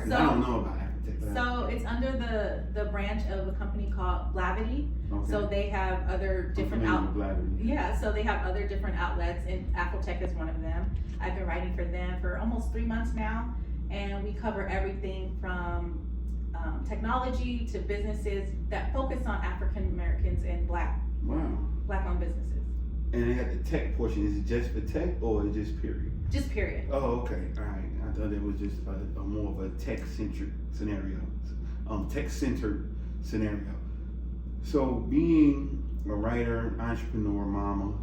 Because I don't know about Afrotech. So it's under the branch of a company called Blavity. Okay. So they have other different so they have other different outlets, and Afrotech is one of them. I've been writing for them for almost 3 months now, and we cover everything from technology to businesses that focus on African Americans and Black-owned businesses. And they have the tech portion. Is it just for tech or is it just period? Just period. Oh, okay. All right. I thought it was just a more of a tech-centric scenario. Tech-centered scenario. So being a writer, entrepreneur, mama,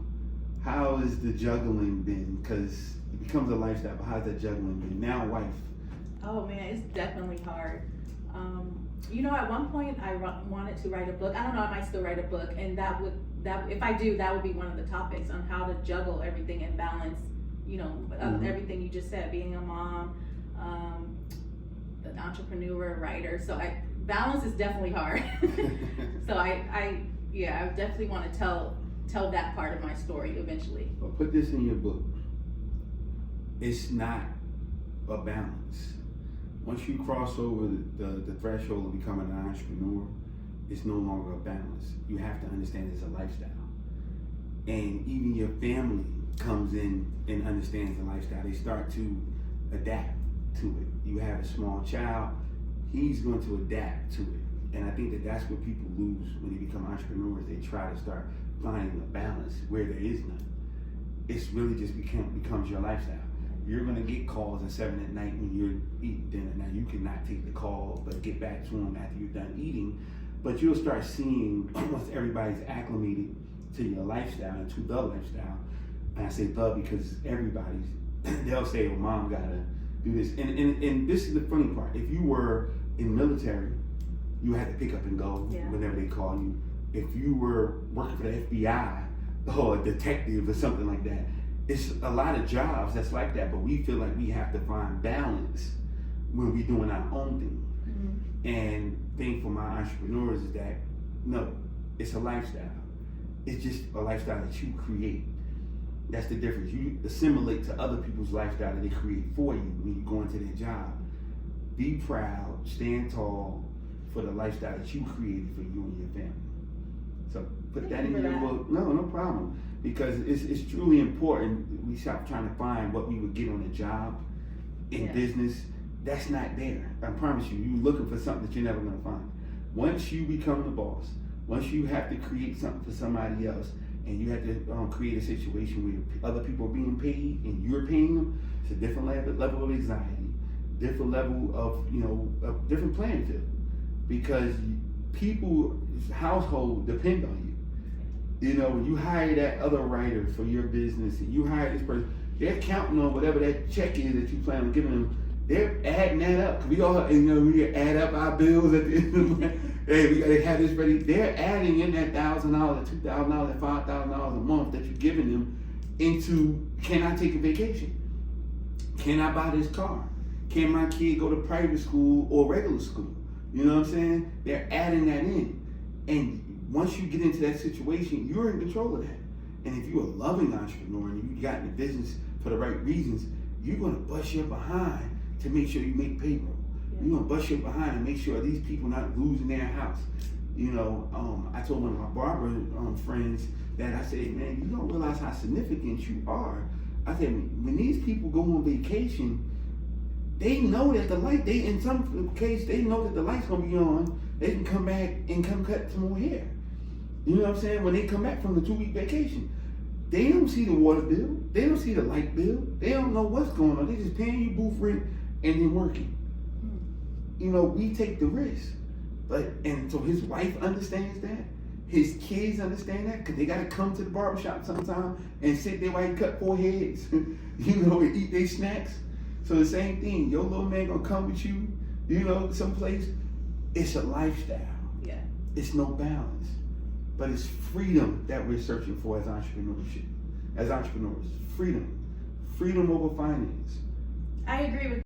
how has the juggling been? Because it becomes a lifestyle, but how's that juggling been? Now wife. Oh man, it's definitely hard. At one point I wanted to write a book. I don't know, I might still write a book, and that if I do, that would be one of the topics on how to juggle everything and balance, everything you just said, being a mom, an entrepreneur, writer. So balance is definitely hard. So I definitely want to tell that part of my story eventually. Well, put this in your book. It's not a balance. Once you cross over the threshold of becoming an entrepreneur, it's no longer a balance. You have to understand it's a lifestyle. And even your family comes in and understands the lifestyle. They start to adapt to it. You have a small child, he's going to adapt to it. And I think that's what people lose when they become entrepreneurs. They try to start finding a balance where there is none. It's really just becomes your lifestyle. You're gonna get calls at 7 at night when you're eating dinner. Now you cannot take the call, but get back to them after you're done eating. But you'll start seeing once everybody's acclimated to your lifestyle and to the lifestyle. And I say the because they'll say, well, mom gotta do this. And this is the funny part. If you were in military, you had to pick up and go whenever they call you. If you were working for the FBI or a detective or something like that, it's a lot of jobs that's like that, but we feel like we have to find balance when we're doing our own thing. Mm-hmm. And the thing for my entrepreneurs is that, no, it's a lifestyle. It's just a lifestyle that you create. That's the difference. You assimilate to other people's lifestyle that they create for you when you go into their job. Be proud, stand tall for the lifestyle that you created for you and your family. So put that in your book. No problem. Because it's truly important. We stop trying to find what we would get on a job in business. That's not there. I promise you. You're looking for something that you're never going to find. Once you become the boss, once you have to create something for somebody else, and you have to create a situation where other people are being paid and you're paying them, it's a different level of anxiety, different level of a different playing field. Because people's household depend on you. When you hire that other writer for your business and you hire this person, they're counting on whatever that check is that you plan on giving them. They're adding that up. Cause we all, we add up our bills at the end of the month. Hey, we gotta have this ready. They're adding in that $1,000, $2,000, $5,000 a month that you're giving them into, can I take a vacation? Can I buy this car? Can my kid go to private school or regular school? You know what I'm saying? They're adding that in. And once you get into that situation, you're in control of that. And if you're a loving entrepreneur and you got in the business for the right reasons, you're gonna bust your behind to make sure you make payroll. Yeah. You're gonna bust your behind and make sure these people not losing their house. I told one of my barber friends that I said, man, you don't realize how significant you are. I said, when these people go on vacation, they know that in some case, they know that the light's gonna be on. They can come back and come cut some more hair. You know what I'm saying? When they come back from the 2-week vacation, they don't see the water bill. They don't see the light bill. They don't know what's going on. They just paying you booth rent and then working. We take the risk. And so his wife understands that. His kids understand that because they got to come to the barbershop sometime and sit there while he cut 4 heads, and eat their snacks. So the same thing, your little man gonna come with you, someplace. It's a lifestyle. Yeah. It's no balance. But it's freedom that we're searching for as entrepreneurship. As entrepreneurs. Freedom. Freedom over finance. I agree with